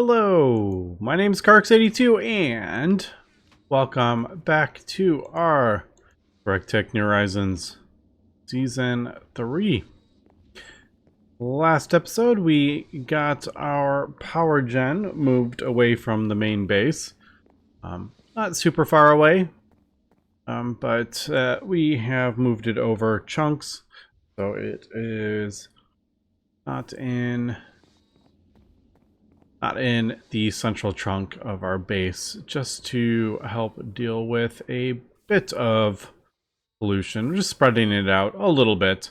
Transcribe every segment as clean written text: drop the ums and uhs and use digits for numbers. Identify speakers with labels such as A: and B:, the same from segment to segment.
A: Hello, my name is Carx82 and welcome back to our GregTech New Horizons Season 3. Last episode we got our power gen moved away from the main base. Not super far away, but we have moved it over chunks, so it is not in the central trunk of our base, just to help deal with a bit of pollution. We're just spreading it out a little bit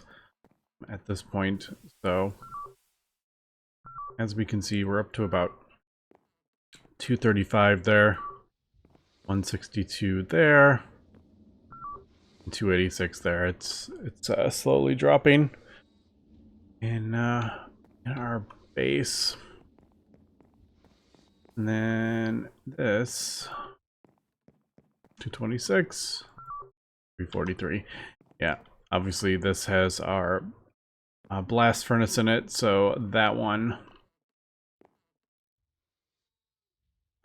A: at this point. So as we can see, we're up to about 235 there, 162 there, and 286 there. It's slowly dropping in our base. And then this 226, 343. Yeah, obviously this has our blast furnace in it, so that one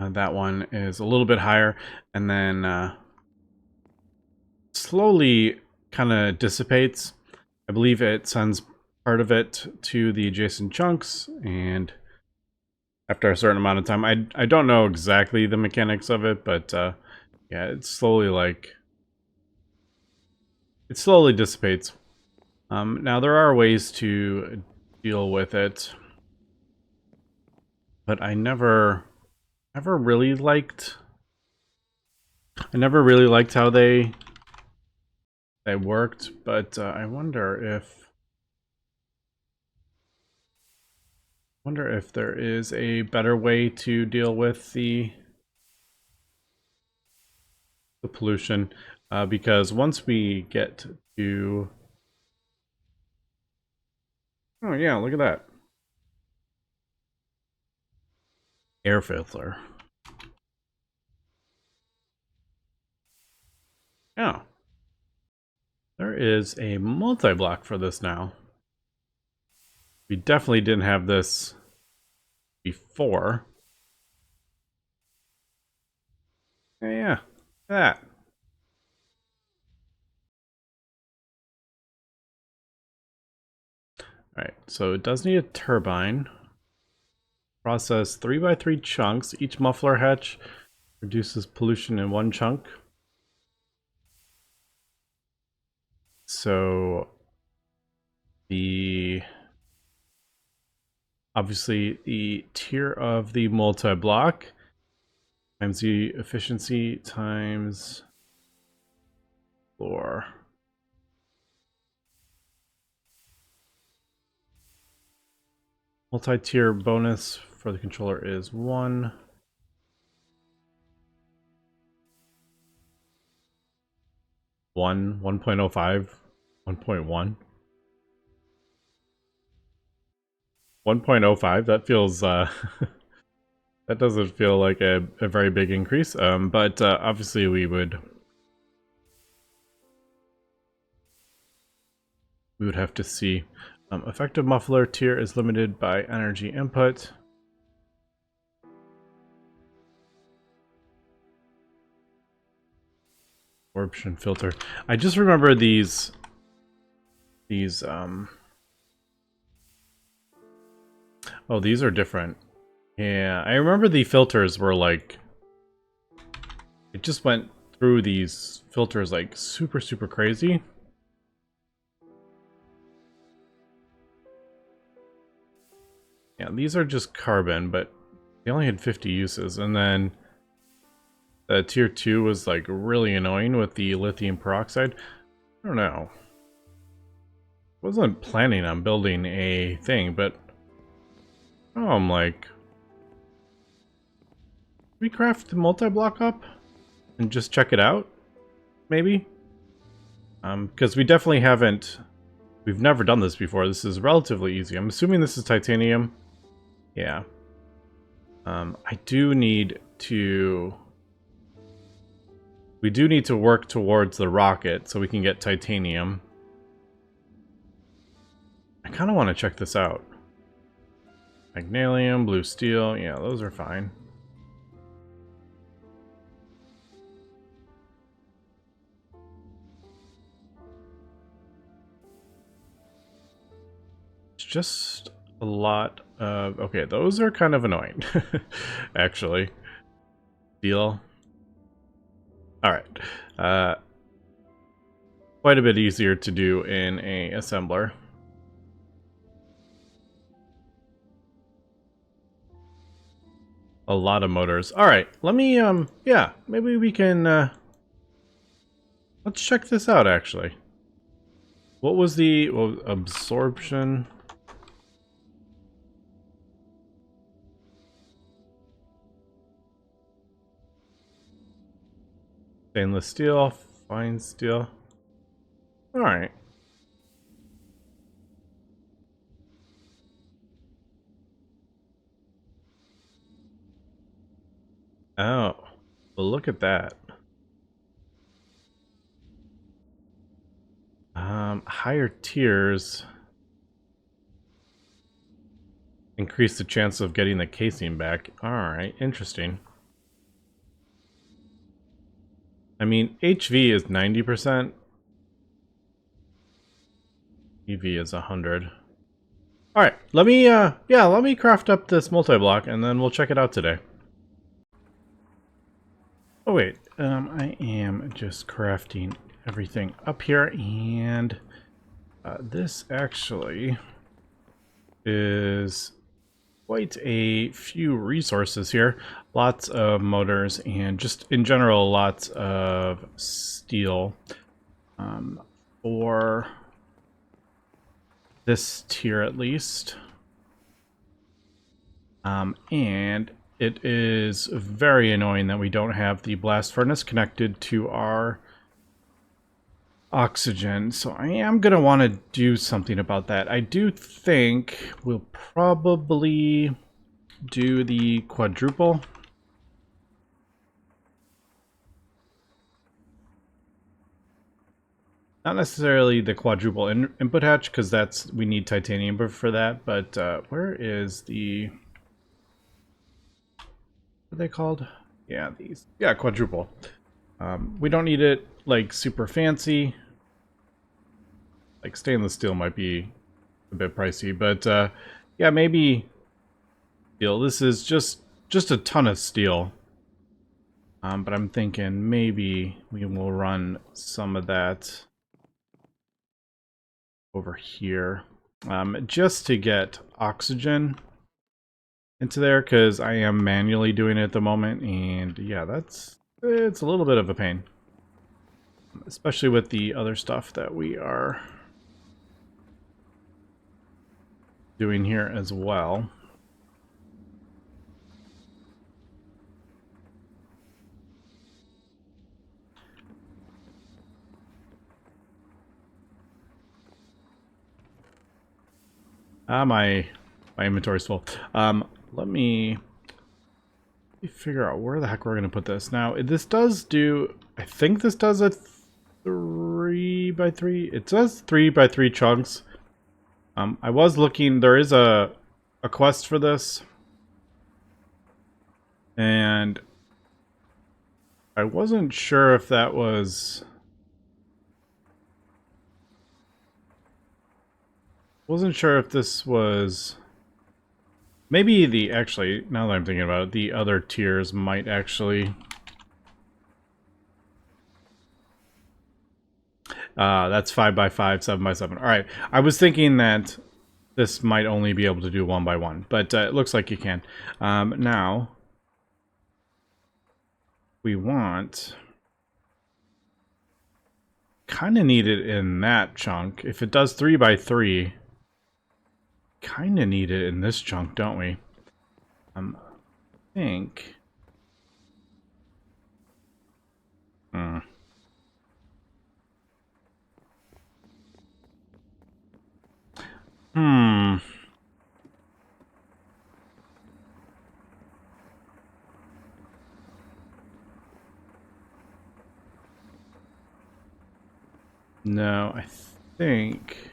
A: is a little bit higher, and then slowly kind of dissipates. I believe it sends part of it to the adjacent chunks, and after a certain amount of time, I don't know exactly the mechanics of it, but yeah, it slowly dissipates. Now there are ways to deal with it, but I never really liked how they worked. But I wonder if there is a better way to deal with the pollution, because once we get to... Oh yeah, look at that. Air filter. Yeah. There is a multi-block for this now. We definitely didn't have this before. Yeah, that. Alright, so it does need a turbine. Process 3x3 chunks. Each muffler hatch reduces pollution in one chunk. So obviously the tier of the multi-block times the efficiency times 4. Multi-tier bonus for the controller is 1. 1.05, 1.1. 1.05, that feels that doesn't feel like a very big increase, but obviously we would have to see. Effective muffler tier is limited by energy input. Absorption filter. I just remember these oh, these are different. Yeah, I remember the filters were like, it just went through these filters like super crazy. Yeah, these are just carbon, but they only had 50 uses, and then the tier 2 was like really annoying with the lithium peroxide. I don't know. Wasn't planning on building a thing, but oh, I'm like, we craft the multi-block up and just check it out, maybe? Because we definitely haven't, we've never done this before. This is relatively easy. I'm assuming this is titanium. Yeah. I do need to... We do need to work towards the rocket so we can get titanium. I kind of want to check this out. Magnesium, blue steel. Yeah, those are fine. It's just a lot of... Okay, those are kind of annoying, actually. Steel. Alright. Quite a bit easier to do in a assembler. A lot of motors. Alright, let me, yeah, maybe we can, let's check this out, actually. What was the absorption? Stainless steel, fine steel. Alright. Oh, well, look at that. Higher tiers increase the chance of getting the casing back. Alright, interesting. I mean, HV is 90%. EV is 100. Alright, let me, yeah, let me craft up this multi-block and then we'll check it out today. Oh wait, I am just crafting everything up here, and this actually is quite a few resources here. Lots of motors and just in general lots of steel for this tier at least. And it is very annoying that we don't have the blast furnace connected to our oxygen, so I am going to want to do something about that. I do think we'll probably do the quadruple. Not necessarily the quadruple input hatch, because we need titanium for that, but where is the... What are they called? Yeah, these. Yeah, quadruple. We don't need it, like, super fancy. Like, stainless steel might be a bit pricey, but, yeah, maybe steel. This is just a ton of steel. But I'm thinking maybe we will run some of that over here. Just to get oxygen into there, because I am manually doing it at the moment, and yeah, it's a little bit of a pain, especially with the other stuff that we are doing here as well. My inventory's full. Let me figure out where the heck we're going to put this. Now, this does do... I think this does a 3x3. It says 3x3 chunks. I was looking... There is a quest for this. And I wasn't sure if that was... Wasn't sure if this was... Maybe actually, now that I'm thinking about it, the other tiers might actually... that's 5x5, 7x7. Alright, I was thinking that this might only be able to do 1x1, but it looks like you can. Now, we want... Kind of need it in that chunk. If it does 3x3... Kind of need it in this chunk, don't we? I think... No, I think...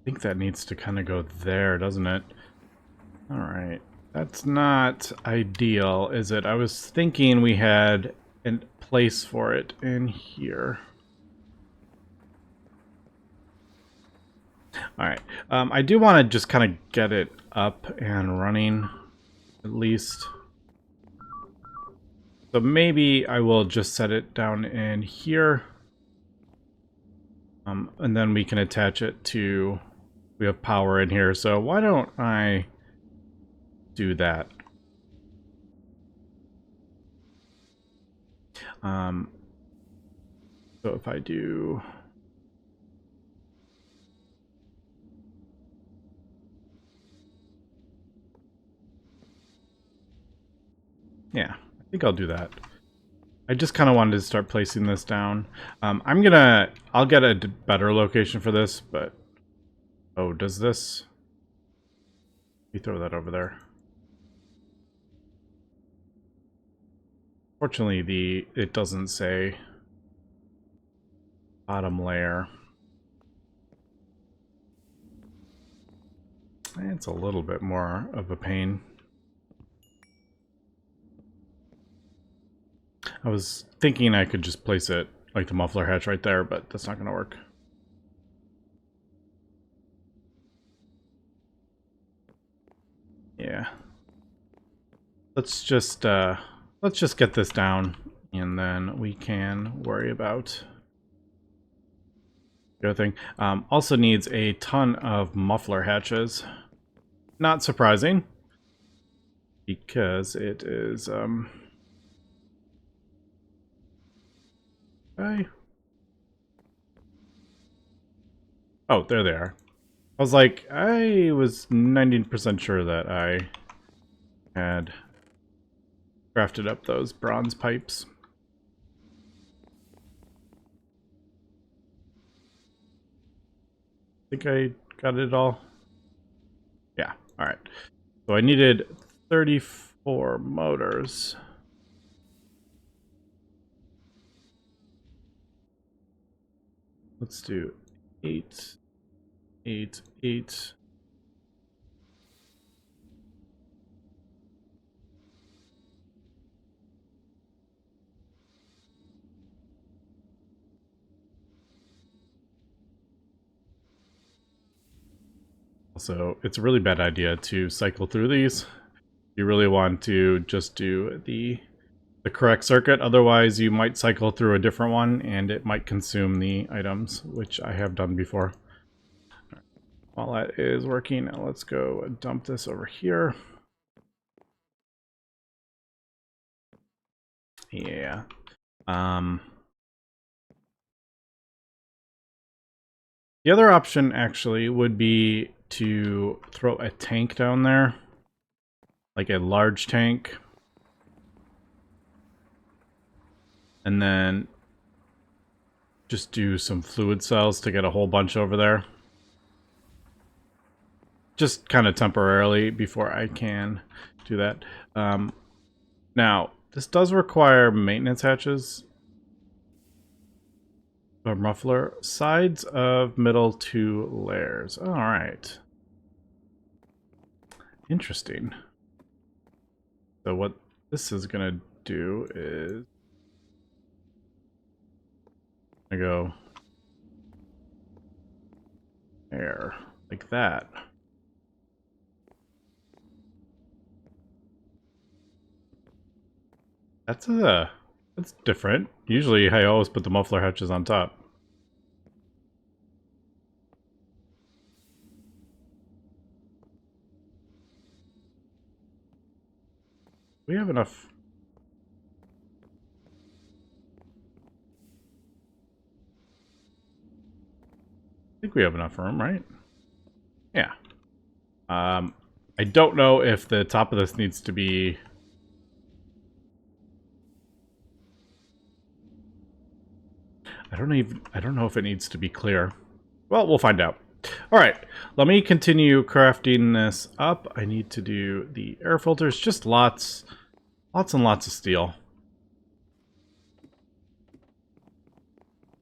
A: think that needs to kind of go there, doesn't it? All right. That's not ideal, is it? I was thinking we had a place for it in here. All right. I do want to just kind of get it up and running, at least. So maybe I will just set it down in here. And then we can attach it to... We have power in here, so why don't I do that? So if I do... Yeah, I think I'll do that. I just kind of wanted to start placing this down. I'll get a better location for this, but... Oh, does this... You throw that over there. Fortunately, it doesn't say bottom layer. It's a little bit more of a pain. I was thinking I could just place it like the muffler hatch right there, but that's not going to work. Yeah. Let's just get this down, and then we can worry about the other thing. Also needs a ton of muffler hatches. Not surprising, because it is Oh, there they are. I was like, I was 90% sure that I had crafted up those bronze pipes. I think I got it all. Yeah, alright. So I needed 34 motors. Let's do 8, 8, 8. Also, it's a really bad idea to cycle through these. You really want to just do the correct circuit, otherwise you might cycle through a different one and it might consume the items, which I have done before. While that is working, now let's go dump this over here. Yeah. The other option actually would be to throw a tank down there, like a large tank, and then just do some fluid cells to get a whole bunch over there. Just kind of temporarily before I can do that. Now, this does require maintenance hatches. Or muffler. Sides of middle 2 layers. Alright. Interesting. So what this is going to do is... I go... there. Like that. That's different. Usually I always put the muffler hatches on top. We have enough. I think we have enough room, right? Yeah. I don't know if the top of this needs to be... I don't know if it needs to be clear. Well, we'll find out. All right, let me continue crafting this up. I need to do the air filters, just lots and lots of steel.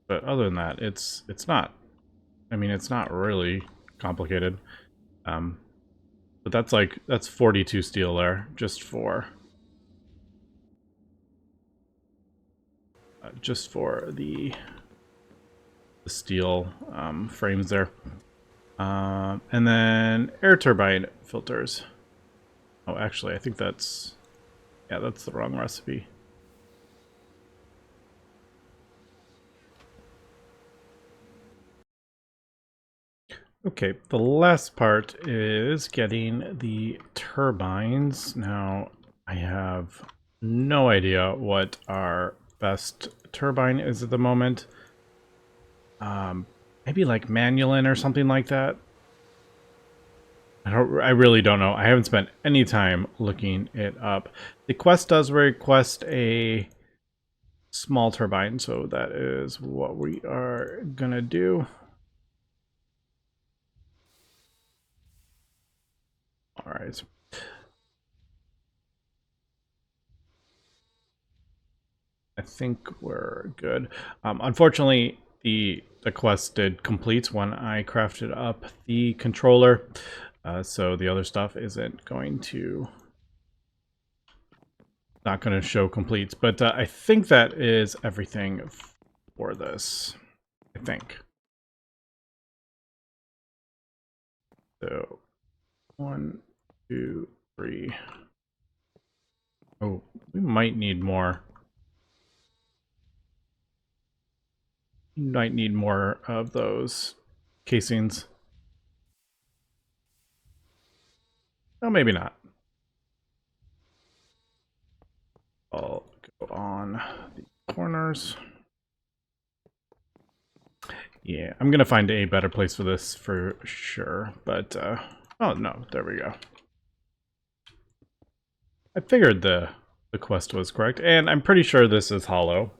A: But other than that, it's not, I mean, it's not really complicated. But that's 42 steel there, just for the steel frames there. And then air turbine filters. Oh, actually, I think that's the wrong recipe. Okay, the last part is getting the turbines. Now, I have no idea what our best turbine is at the moment. Maybe like Manualin or something like that. I really don't know. I haven't spent any time looking it up. The quest does request a small turbine, so that is what we are gonna do. All right. I think we're good. Unfortunately, the quest did complete when I crafted up the controller, so the other stuff isn't going to not going to show complete. But I think that is everything for this. I think. So 1, 2, 3. Oh, we might need more. We might need more of those casings. Oh, maybe not. I'll go on the corners. Yeah, I'm gonna find a better place for this for sure, but oh no, there we go. I figured the quest was correct, and I'm pretty sure this is hollow.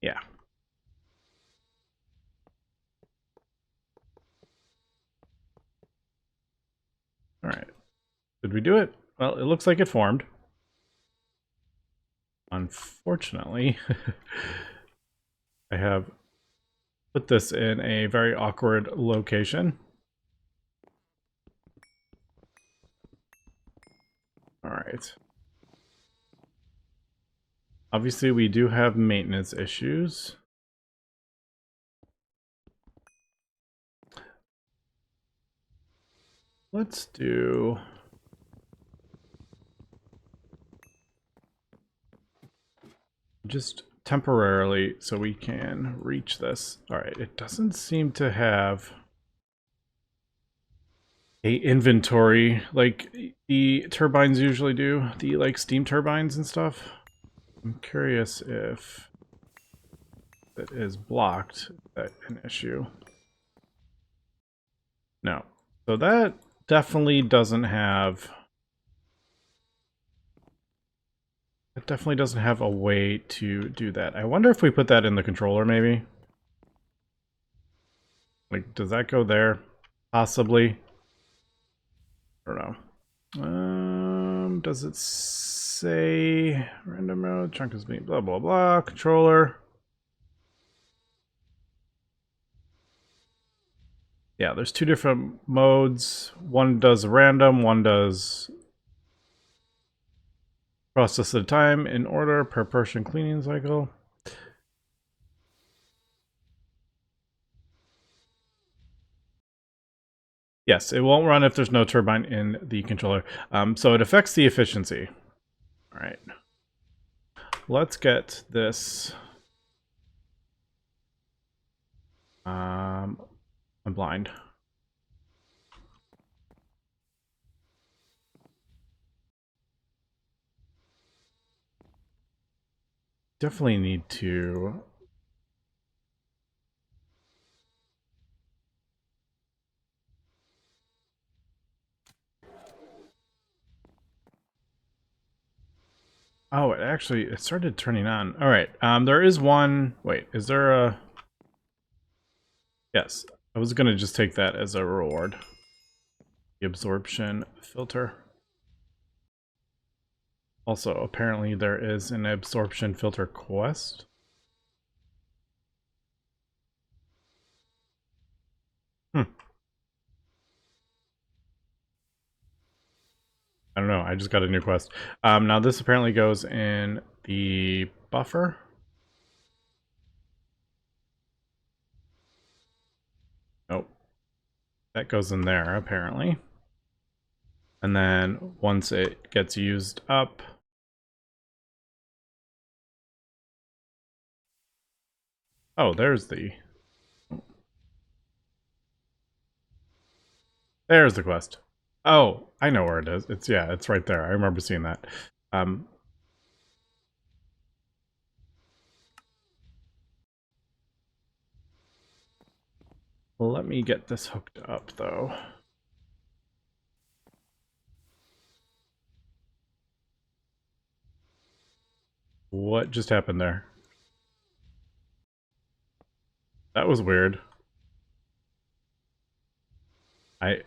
A: Yeah. All right. Did we do it? Well, it looks like it formed. Unfortunately, I have put this in a very awkward location. All right. Obviously, we do have maintenance issues. Let's do... just temporarily so we can reach this. All right, it doesn't seem to have a inventory like the turbines usually do, the like steam turbines and stuff. I'm curious if it is blocked. Is that an issue? No. So that definitely doesn't have... it definitely doesn't have a way to do that. I wonder if we put that in the controller, maybe? Like, does that go there? Possibly. I don't know. Does it say random mode, chunk is being blah blah blah, controller? Yeah, there's two different modes. One does random, one does process at a time in order per person cleaning cycle. Yes, it won't run if there's no turbine in the controller. So it affects the efficiency. All right. Let's get this. I'm blind. Definitely need to... oh, it started turning on. All right. There is one... wait, is there a... yes. I was going to just take that as a reward. The absorption filter. Also, apparently there is an absorption filter quest. Hmm. I don't know. I just got a new quest. Now this apparently goes in the buffer. Nope. That goes in there, apparently. And then once it gets used up... Oh, there's the... There's the quest. Oh, I know where it is. It's, yeah, it's right there. I remember seeing that. Let me get this hooked up, though. What just happened there? That was weird. I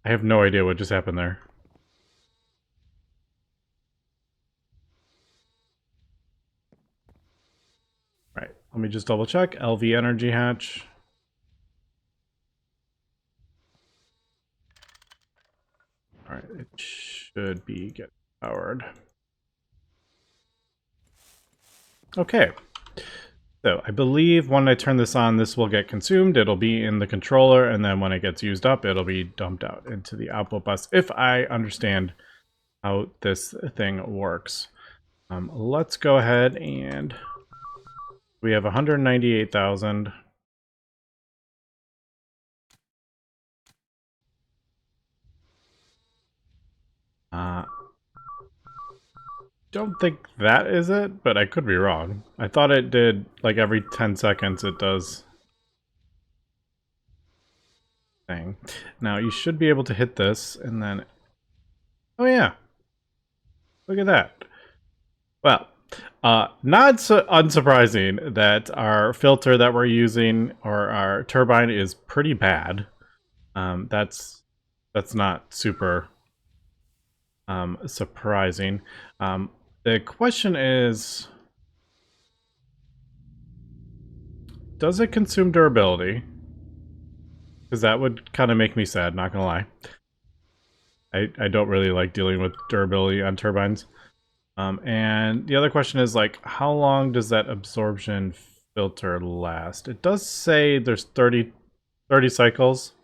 A: have no idea what just happened there. Right, let me just double check. LV energy hatch. Alright, it should be getting powered. Okay. So I believe when I turn this on, this will get consumed. It'll be in the controller, and then when it gets used up, it'll be dumped out into the output bus, if I understand how this thing works. Let's go ahead and... We have 198,000. Don't think that is it, but I could be wrong. I thought it did, like, every 10 seconds it does thing. Now, you should be able to hit this, and then... Oh, yeah. Look at that. Well, not so unsurprising that our filter that we're using, or our turbine, is pretty bad. That's not super surprising. The question is, does it consume durability? Because that would kind of make me sad, not gonna lie. I don't really like dealing with durability on turbines. And the other question is, like, how long does that absorption filter last? It does say there's 30 cycles.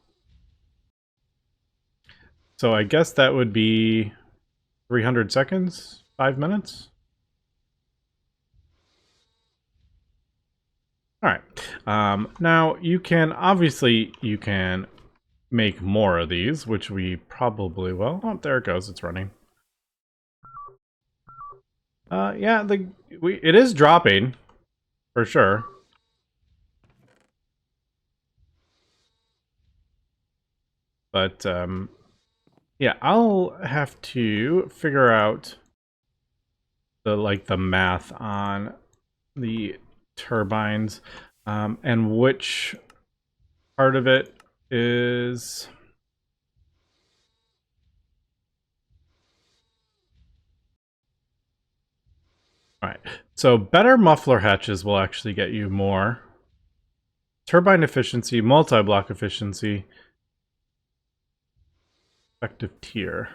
A: So I guess that would be 300 seconds? 5 minutes? Alright. Now, you can make more of these, which we probably will. Oh, there it goes. It's running. Yeah, it is dropping, for sure. But, yeah, I'll have to figure out the math on the turbines, and which part of it is... Alright, so better muffler hatches will actually get you more. Turbine efficiency, multi-block efficiency, effective tier.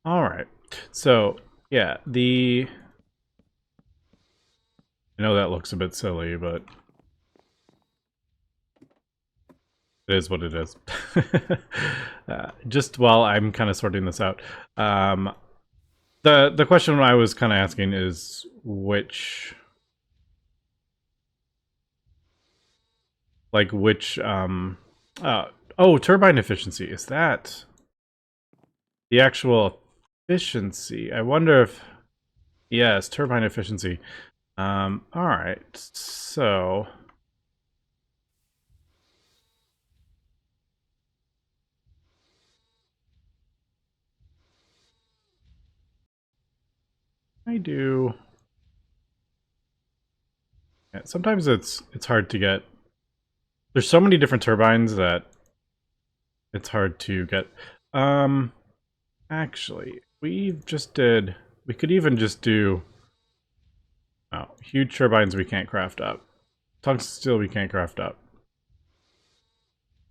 A: Alright, so yeah, I know that looks a bit silly, but it is what it is. Just while I'm kind of sorting this out, the question I was kind of asking is which turbine efficiency, is that the actual efficiency? I wonder if... Yes, turbine efficiency. All right, so I do... Yeah, sometimes it's hard to get... There's so many different turbines that it's hard to get. Actually, we could even just do... Oh, Huge turbines we can't craft up. Tungsten steel we can't craft up.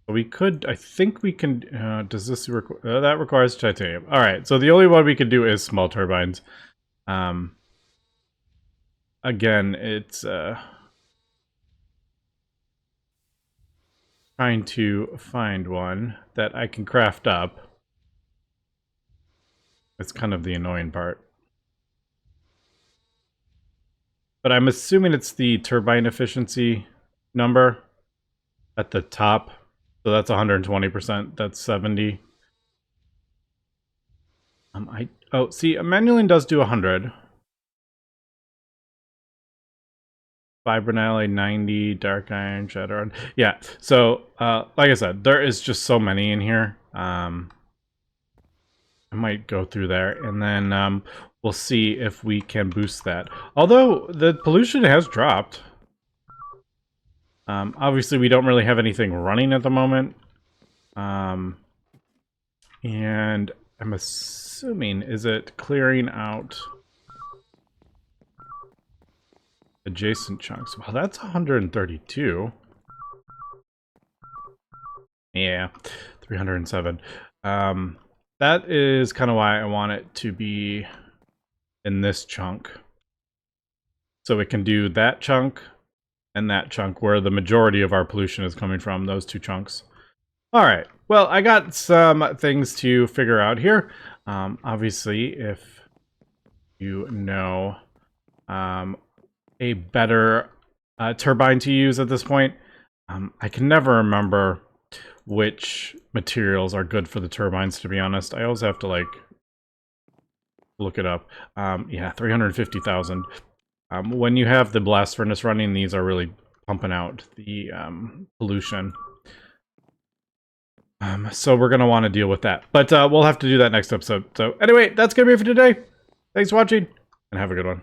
A: We could, I think we can, does this require, that requires titanium. Alright, so the only one we can do is small turbines. Again, it's, trying to find one that I can craft up. It's kind of the annoying part. But I'm assuming it's the turbine efficiency number at the top. So that's 120%. That's 70. Oh, see, a Manulian does do 100. Fibronale 90, dark iron, shadow. Yeah. So, like I said, there is just so many in here. I might go through there, and then we'll see if we can boost that. Although the pollution has dropped. Obviously, we don't really have anything running at the moment. And I'm assuming, is it clearing out adjacent chunks? Well, that's 132. Yeah, 307. That is kind of why I want it to be in this chunk. So it can do that chunk and that chunk where the majority of our pollution is coming from, those two chunks. All right, well, I got some things to figure out here. Obviously, if you know a better turbine to use at this point, I can never remember which materials are good for the turbines, to be honest. I always have to, like, look it up. Yeah, 350,000. When you have the blast furnace running, these are really pumping out the pollution. So we're going to want to deal with that. But we'll have to do that next episode. So anyway, that's going to be it for today. Thanks for watching, and have a good one.